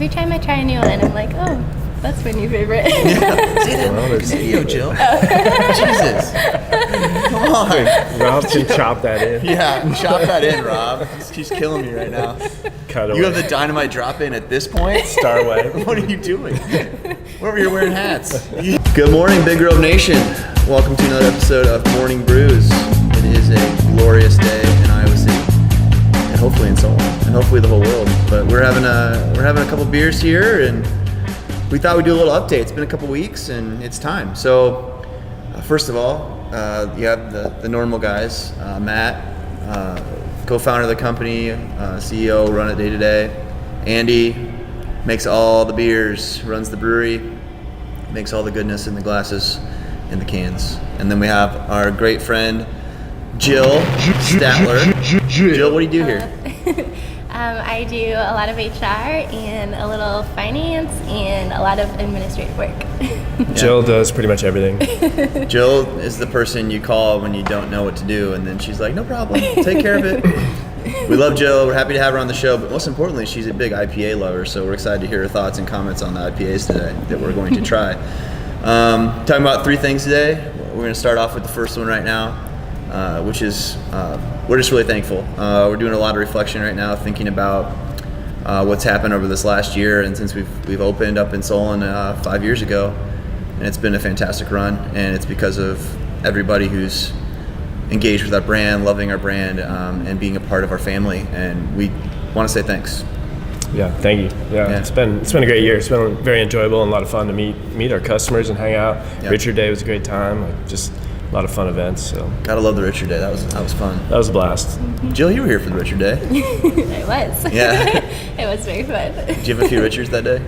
every time I try a new one, I'm like, oh, that's my new favorite. Say that video, Jill. Jesus. Come on. Rob can chop that in. Yeah, chop that in, Rob. She's killing me right now. Cut away. You have the dynamite drop in at this point? Starway. What are you doing? We're over here wearing hats. Good morning, Big Grove Nation. Welcome to another episode of Morning Brews. It is a glorious day in Iowa City, and hopefully in Solon, and hopefully the whole world. But we're having a couple beers here, and we thought we'd do a little update. It's been a couple weeks, and it's time. So, first of all, you have the normal guys. Matt, co-founder of the company, CEO, run it day to day. Andy makes all the beers, runs the brewery, makes all the goodness in the glasses, in the cans. And then we have our great friend, Jill Statler. Jill, what do you do here? I do a lot of HR and a little finance and a lot of administrative work. Jill does pretty much everything. Jill is the person you call when you don't know what to do, and then she's like, no problem, take care of it. We love Jill. We're happy to have her on the show, but most importantly, she's a big IPA lover, so we're excited to hear her thoughts and comments on the IPAs today that we're going to try. Talking about three things today. We're going to start off with the first one right now, which is we're just really thankful. We're doing a lot of reflection right now, thinking about what's happened over this last year, and since we've opened up in Solon 5 years ago, and it's been a fantastic run, and it's because of everybody who's engaged with our brand, loving our brand, and being a part of our family, and we want to say thanks. Yeah, thank you. Yeah. It's been a great year. It's been very enjoyable and a lot of fun to meet our customers and hang out. Yep. Richard Day was a great time. Just a lot of fun events. So gotta love the Richard Day. That was fun. That was a blast. Mm-hmm. Jill, you were here for the Richard Day. I was. Yeah. It was very fun. Did you have a few Richards that day?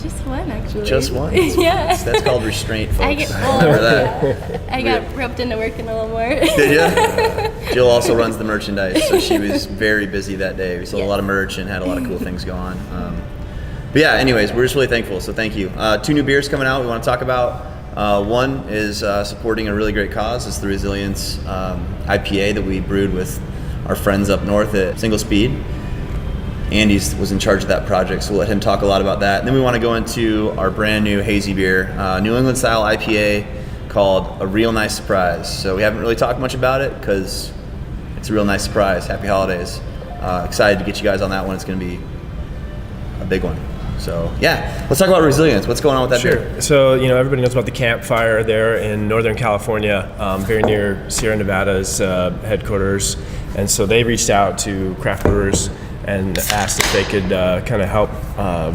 Just one, actually. Just one? Yeah. That's called restraint, folks. Remember that. I got roped into working a little more. Did you? Jill also runs the merchandise, so she was very busy that day. We sold a lot of merch and had a lot of cool things go on. But yeah, anyways, we're just really thankful, so thank you. 2 new beers coming out we want to talk about. One is supporting a really great cause. It's the Resilience IPA that we brewed with our friends up north at Single Speed. Andy was in charge of that project, so we'll let him talk a lot about that. And then we want to go into our brand new hazy beer, New England Style IPA called A Real Nice Surprise. So we haven't really talked much about it because it's a real nice surprise. Happy holidays. Excited to get you guys on that one. It's going to be a big one. So yeah, let's talk about Resilience. What's going on with that beer? So everybody knows about the campfire there in Northern California, very near Sierra Nevada's headquarters, and so they reached out to craft brewers and asked if they could kind of help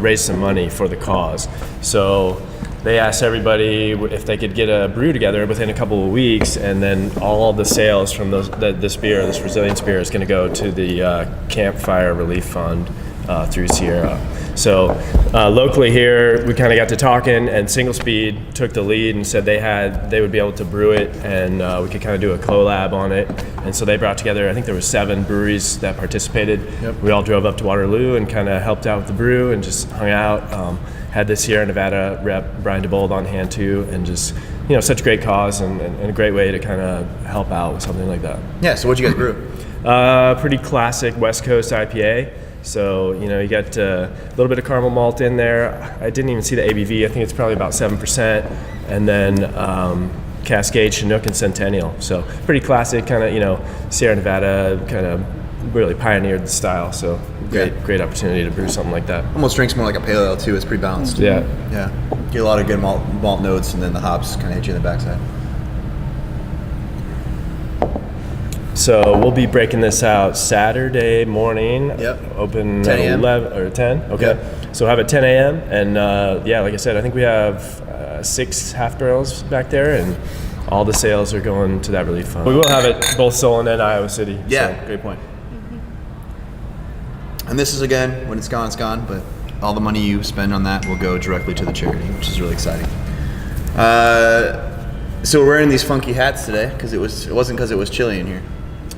raise some money for the cause. So they asked everybody if they could get a brew together within a couple of weeks, and then all the sales from this beer, this Resilience beer, is going to go to the Campfire Relief Fund through Sierra. So locally here, we kind of got to talking, and Single Speed took the lead and said they would be able to brew it, and we could kind of do a collab on it. And so they brought together, I think there were 7 breweries that participated. Yep. We all drove up to Waterloo and kind of helped out with the brew and just hung out. Had the Sierra Nevada rep, Brian DeBold, on hand too, and just such a great cause and a great way to kind of help out with something like that. Yeah, so what'd you guys brew? Pretty classic West Coast IPA. So, you got a little bit of caramel malt in there. I didn't even see the ABV. I think it's probably about 7%. And then Cascade, Chinook, and Centennial. So pretty classic kind of, Sierra Nevada kind of really pioneered the style. So great opportunity to brew something like that. Almost drinks more like a pale ale too. It's pretty balanced. Yeah. Yeah. Get a lot of good malt notes, and then the hops kind of hit you in the backside. So we'll be breaking this out Saturday morning. Yep. Open 10 at a.m. 11 or 10. Okay. Yep. So have at 10 a.m. And like I said, I think we have 6 half barrels back there, and all the sales are going to that relief fund. We will have it both Solon and Iowa City. Yeah. So, great point. And this is, again, when it's gone, but all the money you spend on that will go directly to the charity, which is really exciting. So we're wearing these funky hats today because it wasn't because it was chilly in here.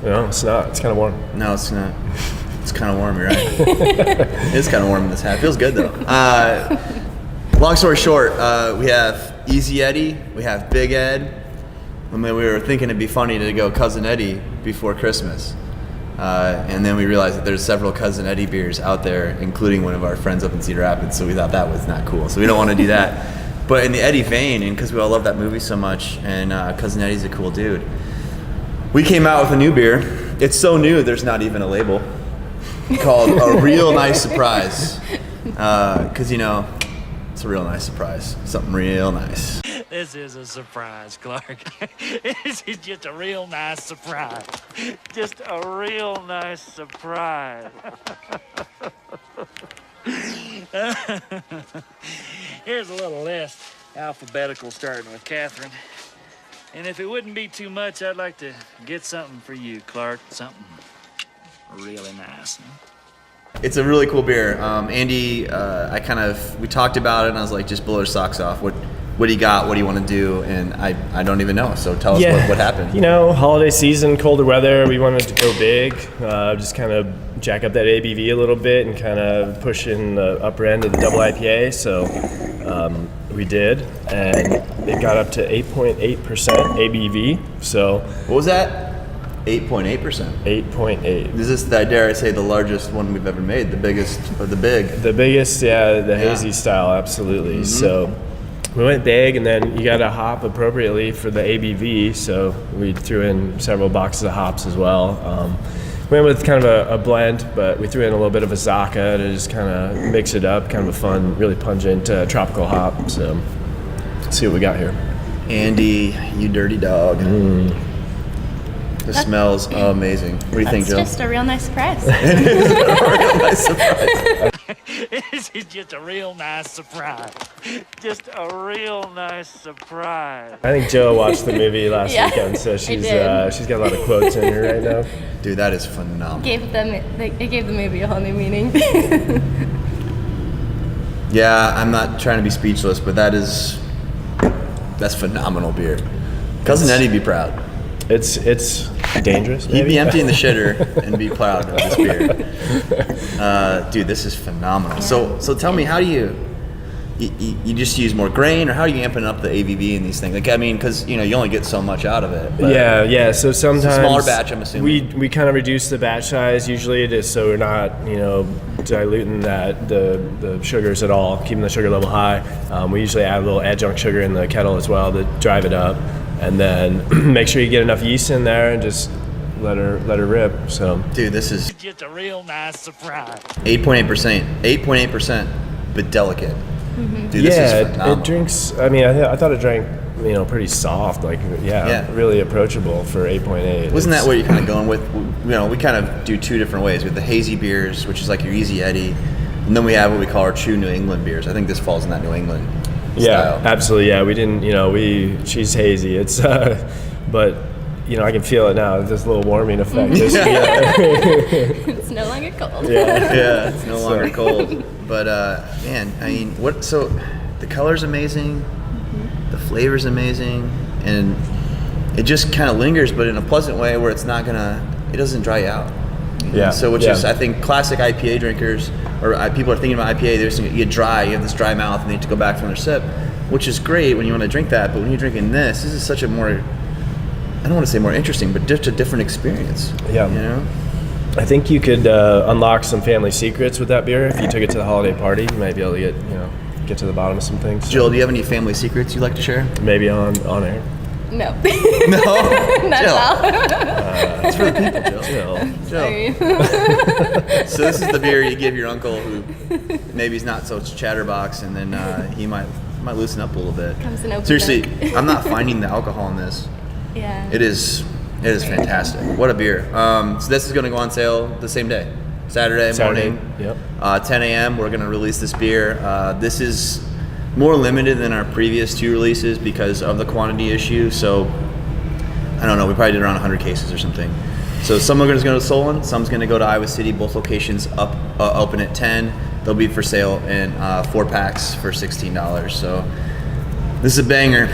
No, it's not. It's kind of warm. No, it's not. It's kind of warm, you're right. It is kind of warm in this hat. Feels good though. Long story short, we have Easy Eddie, we have Big Ed. I mean, we were thinking it'd be funny to go Cousin Eddie before Christmas. And then we realized that there's several Cousin Eddie beers out there, including one of our friends up in Cedar Rapids. So we thought that was not cool. So we don't want to do that. But in the Eddie vein, and because we all love that movie so much, and Cousin Eddie's a cool dude, we came out with a new beer. It's so new, there's not even a label. Called A Real Nice Surprise. Because, you know, it's a real nice surprise. Something real nice. This is a surprise, Clark. This is just a real nice surprise. Just a real nice surprise. Here's a little list, alphabetical, starting with Catherine. And if it wouldn't be too much, I'd like to get something for you, Clark. Something really nice. It's a really cool beer. Andy, we talked about it, and I was like, just blow our socks off. What do you got? What do you want to do? And I don't even know. So tell us what happened. You know, holiday season, colder weather. We wanted to go big, just kind of jack up that ABV a little bit and kind of push in the upper end of the double IPA. So we did, and it got up to 8.8% ABV. So what was that? 8.8%. 8.8. Is this, dare I say, the largest one we've ever made? The biggest of the big? The biggest, the hazy style, absolutely. Mm-hmm. So we went big, and then you got to hop appropriately for the ABV. So we threw in several boxes of hops as well. Went with kind of a blend, but we threw in a little bit of a Zaka to just kind of mix it up. Kind of a fun, really pungent tropical hop. So let's see what we got here. Andy, you dirty dog. It smells amazing. What do you think, Jill? It's just a real nice surprise. It is a real nice surprise. This is just a real nice surprise. Just a real nice surprise. I think Jill watched the movie last weekend, so she's got a lot of quotes in here right now. Dude, that is phenomenal. It gave the movie a whole new meaning. Yeah, I'm not trying to be speechless, but that's phenomenal beer. Cousin Eddie'd be proud. It's dangerous. He'd be emptying the shitter and be proud of this beer. Dude, this is phenomenal. Yeah. So tell me, how do you just use more grain, or how are you amping up the ABV in these things? Like, I mean, because you only get so much out of it. Yeah. So sometimes it's a smaller batch, I'm assuming. We kind of reduce the batch size usually, just so we're not diluting the sugars at all, keeping the sugar level high. We usually add a little adjunct sugar in the kettle as well to drive it up. And then make sure you get enough yeast in there and just let her rip. So, dude, this is just a real nice surprise. 8.8%, but delicate. Mm-hmm. Dude, this is phenomenal. It drinks. I mean, I thought it drank, pretty soft. Like, really approachable for 8.8. Wasn't that what you're kind of going with? We kind of do two different ways. We have the hazy beers, which is like your Easy Eddie, and then we have what we call our true New England beers. I think this falls in that New England style. Absolutely. Yeah, we didn't. She's hazy. It's, but I can feel it now. This little warming effect. It's no longer cold. Yeah, it's no longer cold. But man, I mean, so the color's amazing, the flavor's amazing, and it just kind of lingers, but in a pleasant way where it doesn't dry out. Yeah. So which is, I think, classic IPA drinkers, or people are thinking about IPA, they're just you get dry, you have this dry mouth, and they need to go back for another sip, which is great when you want to drink that, but when you're drinking this is such a more, I don't want to say more interesting, but just a different experience. Yeah. I think you could unlock some family secrets with that beer. If you took it to the holiday party, you might be able to get to the bottom of some things. Jill, do you have any family secrets you'd like to share? Maybe on air. No. No? Not Jill. at all. It's for the people, Jill. Sorry. So this is the beer you give your uncle, who maybe he's not so chatterbox, and then he might loosen up a little bit. Comes an open Seriously, book. I'm not finding the alcohol in this. Yeah. It is fantastic. What a beer. So this is going to go on sale the same day, Saturday morning. Yep. 10 a.m. We're going to release this beer. This is more limited than our previous two releases because of the quantity issue. So I don't know. We probably did around 100 cases or something. So some are going to go to Solon, some's going to go to Iowa City. Both locations open at 10. They'll be for sale in 4 packs for $16. So this is a banger.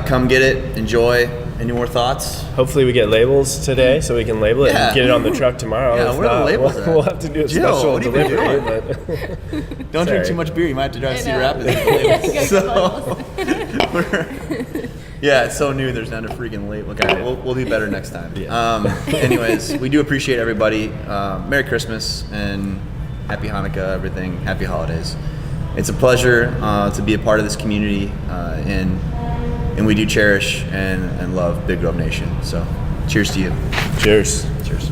Come get it. Enjoy. Any more thoughts? Hopefully we get labels today so we can label it and get it on the truck tomorrow. Yeah, where are the labels at? We'll have to do a Jill, special what have you been delivery. doing? Don't drink too much beer. You might have to drive to Cedar Rapids. Yeah, go get So labels. Yeah, it's so new. There's not a freaking label. Okay, we'll do better next time. Yeah. Anyways, we do appreciate everybody. Merry Christmas and Happy Hanukkah, everything. Happy holidays. It's a pleasure to be a part of this community, and we do cherish and love Big Grove Nation. So, cheers to you. Cheers. Cheers.